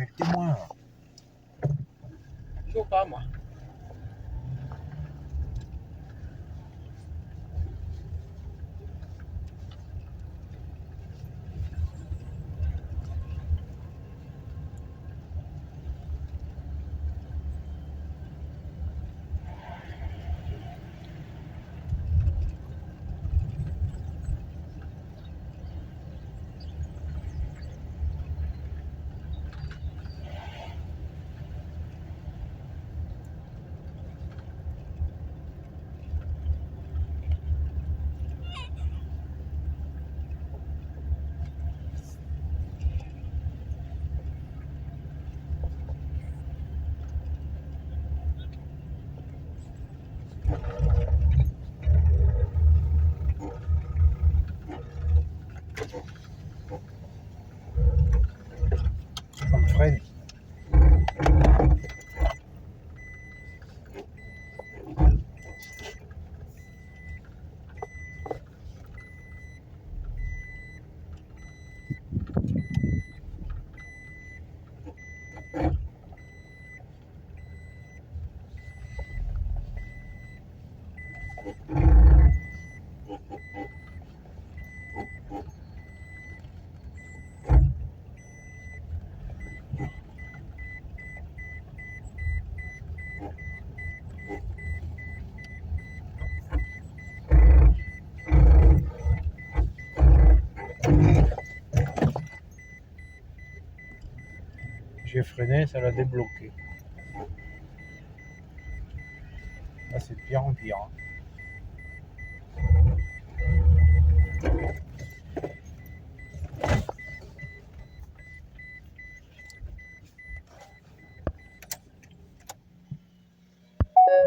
mets le témoin là. Toujours pas, moi. Ça me freine. J'ai freiné, ça l'a débloqué. Là, c'est de pire en pire.